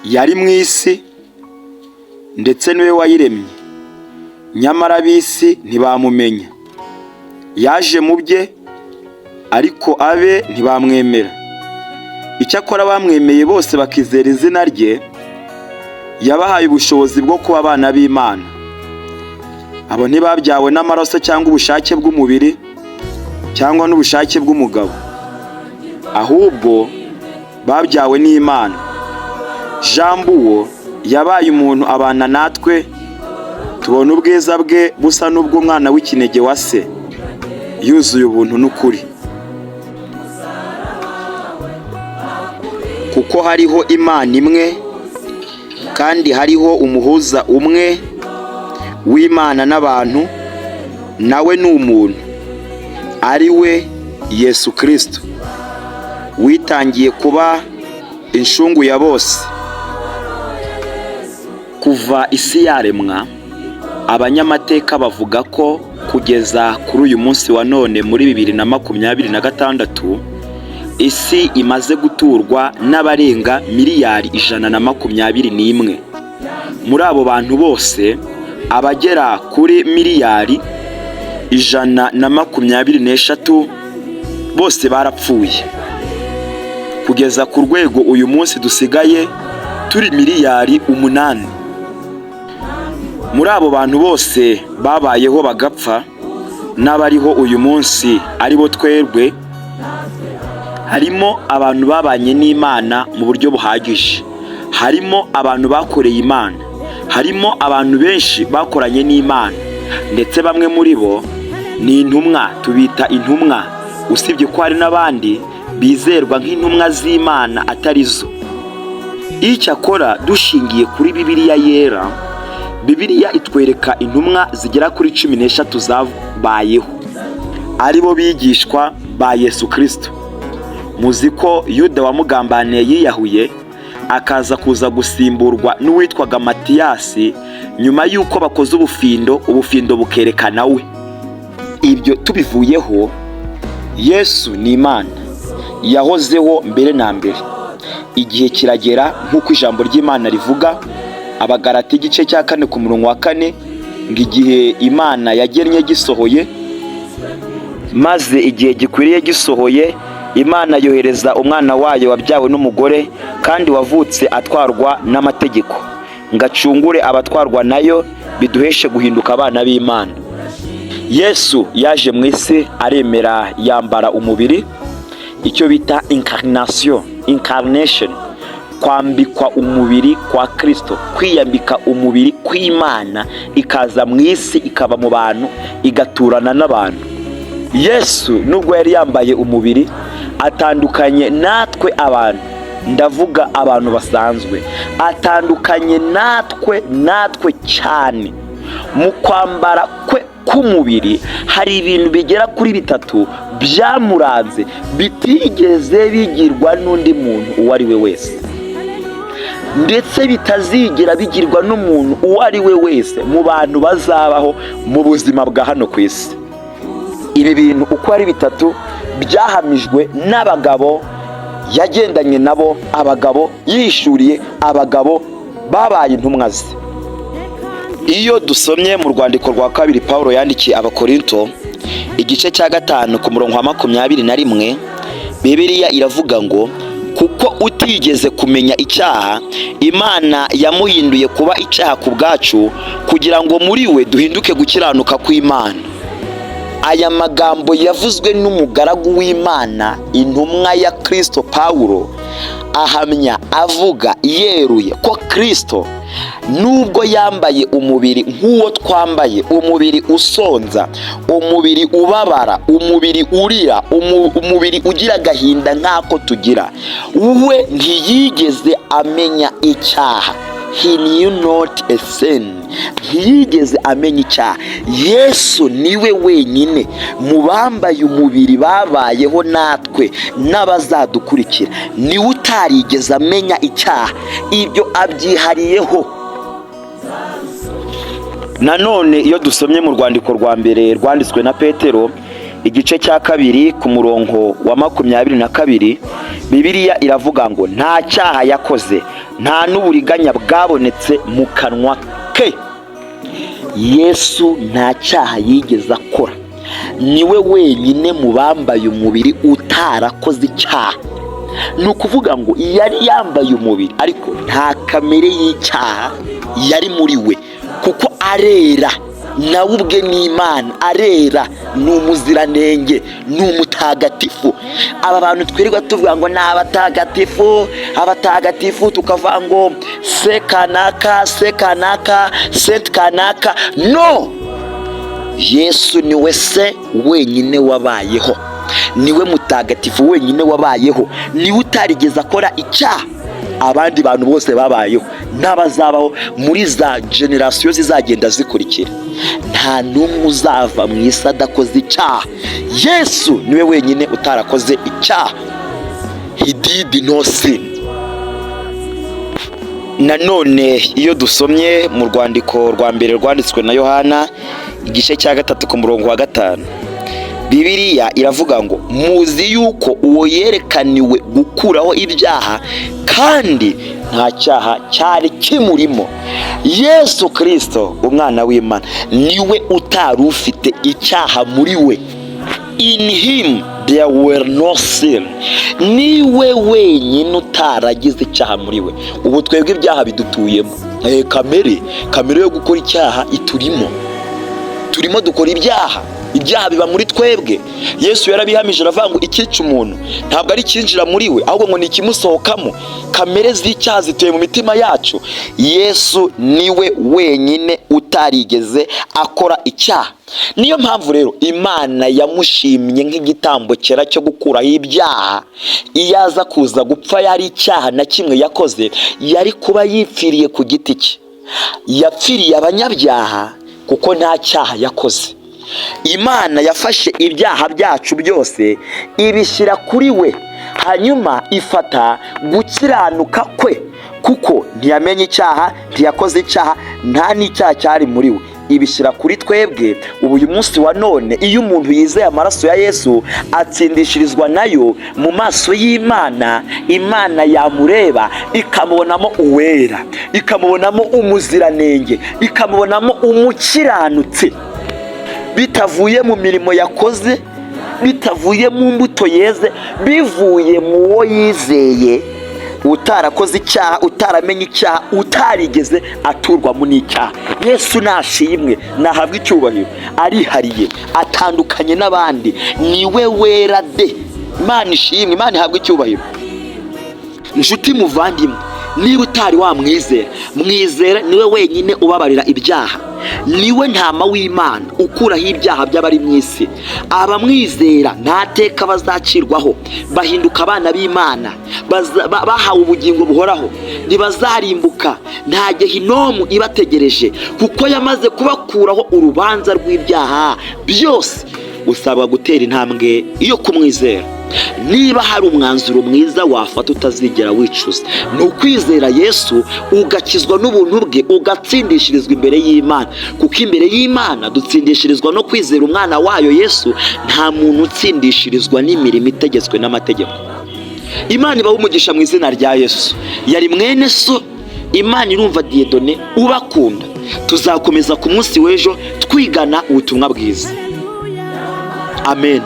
yari mu isi ndetse niwe wayiremye, nyamara ab'isi ntibamumenya. Yaje mu bye ariko abe ntibamwemera. Icyakora bamwemeye bose bakizera izina rye, yabahaye ubushobozi bwo kuba abana b'Imana. Abo ntibabyawe n'amaraso cyangwa ubushake bw'umubiri cyangwa n'ubushake bw'umugabo, ahubwo babyawe n'Imana. Jambo uwo yabaye umuntu abana natwe, tubona ubwiza bwe busa n'ubw'umwana w'ikinege wa se, yuzuye ubuntu n'ukuri. Kuko hariho Imana imwe kandi hariho umuhuza umwe w'Imana n'abantu, nawe ni umuntu, ari we Yesu Kristo, witangiye kuba inshungu ya bose. Kuva isi yaremwa, abanyamateka bavuga ko kugeza kuri uyu munsi wa none muri 2026 isi imaze guturwa n'abarenga miliyari 121. Muri abo bantu bose, abagera kuri miliyari 123 bose barapfuye, kugeza ku rwego uyu munsi dusigaye turi miliyari 8. Muri abo bantu bose babayeho bagapfa n'abariho uyu munsi ari bo twebwe, harimo abantu babanye n'Imana mu buryo buhagije, harimo abantu bakoreye Imana, harimo abantu benshi bakoranye n'Imana, ndetse bamwe muri bo ni intumwa, tubita intumwa, usibye ko hari n'abandi bizerwa nk'intumwa z'Imana atari zo. Icyakora dushingiye kuri Bibiliya yera, Bibiliya itwereka intumwa zigera kuri 13 zabayeho, ari bo bigishwa ba Yesu Kristo. Muzi ko Yuda wamugambaniye yiyahuye, akaza kuza gusimburwa n'uwitwaga Matiyasi nyuma y'uko bakoze ubufindo bukerekana we. Ibyo tubivuyeho, Yesu ni Imana, yahozeho mbere na mbere. Igihe kiragera nk'uko ijambo ry'Imana rivuga, Abagalati igice cya 4 ku murongo wa 4, ngo igihe Imana yagennye gisohoye, maze igihe gikwiriye gisohoye, Imana yohereza umwana wayo wabyawe n'umugore kandi wavutse atwarwa n'amategeko, ngo acungure abatwarwa nayo, biduheshe guhinduka abana b'Imana. Yesu yaje mu isi aremera, yambara umubiri, icyo bita incarnation, kwambikwa umubiri kwa Kristo, kwiyambika umubiri kw'Imana, ikaza mu isi, ikaba mu bantu, igaturana n'abantu. Yesu nubwo yari yambaye umubiri, atandukanye natwe abantu, ndavuga abantu basanzwe, atandukanye natwe cyane. Mu kwambara kwe k'umubiri hari ibintu bigera kuri 3 byamuranze, bitigeze bigirwa n'undi muntu uwo ari we wese, ndetse bitazigera bigirwa n'umuntu uwo ari we wese mu bantu bazabaho mu buzima bwa hano ku isi. Ibi bintu uko ari 3 byahamijwe n'abagabo yagendanye nabo, abagabo yishuriye, abagabo babaye intumwa ze. Iyo dusomye mu rwandiko rwa 2 Paulo yandikiye Abakorinto igice cya 5 ku murongo wa 21, Bibiliya iravuga ngo, kuko utigeze kumenya icyaha, Imana yamuhinduye kuba icyaha ku bwacu, kugira ngo muri we duhinduke gukiranuka kw'Imana. Aya magambo yavuzwe n'umugaragu w'Imana, intumwa ya Kristo Paulo, ahamya avuga yeruye ko Kristo nubwo yambaye umubiri nk'uwo twambaye, umubiri usonza, umubiri ubabara, umubiri urira, umubiri ugira agahinda nk'ako tugira, we ntiyigeze amenya icyaha. He knew not a sin. Ntiyigeze amenya icyaha. Yesu niwe wenyine mu bambaye umubiri babayeho natwe n'abazadukurikira, niwe utarigeze amenya icyaha. Ibyo abyihariyeho. Nanone iyo dusomye mu rwandiko rwa mbere rwanditswe na Petero igice cya 2 ku murongo wa 22, Bibiliya iravuga ngo nta cyaha yakoze, nta n'uburiganya bwabonetse mu kanwa ke. Yesu nta cyaha yigeze akora, niwe wenyine mu bambaye umubiri utarakoze icyaha. Ni ukuvuga ngo yari yambaye umubiri ariko nta kamere y'icyaha yari muri we, kuko arera, nawe ubwe ni Imana, arera, ni umuziranenge, ni umutagatifu. Aba bantu twirirwa tuvuga ngo ni abatagatifu, abatagatifu, tukavuga ngo se kanaka, se kanaka, senti kanaka. No, Yesu niwe se wenyine wabayeho, niwe mutagatifu wenyine wabayeho, niwe utarigeze akora icyaha. Abandi bantu bose babayeho n'abazabaho muri za generasiyo zizagenda zikurikira, nta n'umwe uzava mu isi adakoze icyaha. Yesu niwe wenyine utarakoze icyaha. He did no sin. Nanone iyo dusomye mu rwandiko rwa mbere rwanditswe na Yohana igice cya 3 ku murongo wa 5, Bibiliya iravuga ngo muzi yuko uwo yerekaniwe gukuraho ibyaha kandi nta cyaha cyari kimurimo. Yesu Kristo umwana w'Imana niwe utari ufite icyaha muri we. In him there were no sin. Niwe wenyine utaragize icyaha muri we. Ubu twebwe ibyaha bidutuyemo, kamere yo gukora icyaha iturimo, turimo dukora ibyaha biba muri twebwe. Yesu yarabihamije aravuga ngo icyica umuntu ntabwo ari cyinjira muri we, ahubwo ngo ni ikimusohokamo. Kamere z'icyaha zituye mu mitima yacu. Yesu niwe wenyine utarigeze akora icyaha. Niyo mpamvu rero Imana yamushimye nk'igitambo cyera cyo gukuraho ibyaha. Iyo aza kuza gupfa yari icyaha na kimwe yakoze, yari kuba yipfiriye ku giti cye. Yapfiriye abanyabyaha kuko nta cyaha yakoze. Imana yafashe ibyaha byacu byose ibishyira kuri we, hanyuma ifata gukiranuka kwe, kuko ntiyamenye icyaha, ntiyakoze icyaha, nta n'icyaha cyari muri we, ibishyira kuri twebwe. Ubu uyu munsi wa none iyo umuntu yizeye amaraso ya Yesu atsindishirizwa nayo mu maso y'Imana. Imana yamureba ikamubonamo uwera, ikamubonamo umuziranenge, ikamubonamo umukiranutsi, bitavuye mu mirimo yakoze, bitavuye mu mbuto yeze, bivuye mu wo yizeye, utarakoze icyaha, utaramenye icyaha, utarigeze aturwamo n'icyaha. Yesu nashimwe, nahabwa icyubahiro, arihariye, atandukanye n'abandi, niwe wera de. Imana ishimwe, Imana ihabwa icyubahiro. Inshuti muvandimwe, niba utari wamwizera, mwizera, niwe wenyine ubabarira ibyaha, niwe ntama w'Imana ukuraho ibyaha by'abari mu isi. Abamwizera nta teka bazacirwaho, bahinduka abana b'Imana, bahawe ubugingo buhoraho, ntibazarimbuka, nta gehinomu ibategereje, kuko yamaze kubakuraho urubanza rw'ibyaha byose. Usabwa gutera intambwe iyo kumwizera. Niba hari umwanzuro mwiza wafata utazigera wicuza, ni ukwizera Yesu, ugakizwa n'ubuntu bwe, ugatsindishirizwa imbere y'Imana, kuko imbere y'Imana dutsindishirizwa no kwizera umwana wayo Yesu. Nta muntu utsindishirizwa n'imirimo itegetswe n'amategeko. Imana ibahe umugisha mu izina rya Yesu. Yari mwene so Imana irumva Dieudonné ubakunda. Tuzakomeza ku munsi w'ejo twigana ubutumwa bwiza. Amen.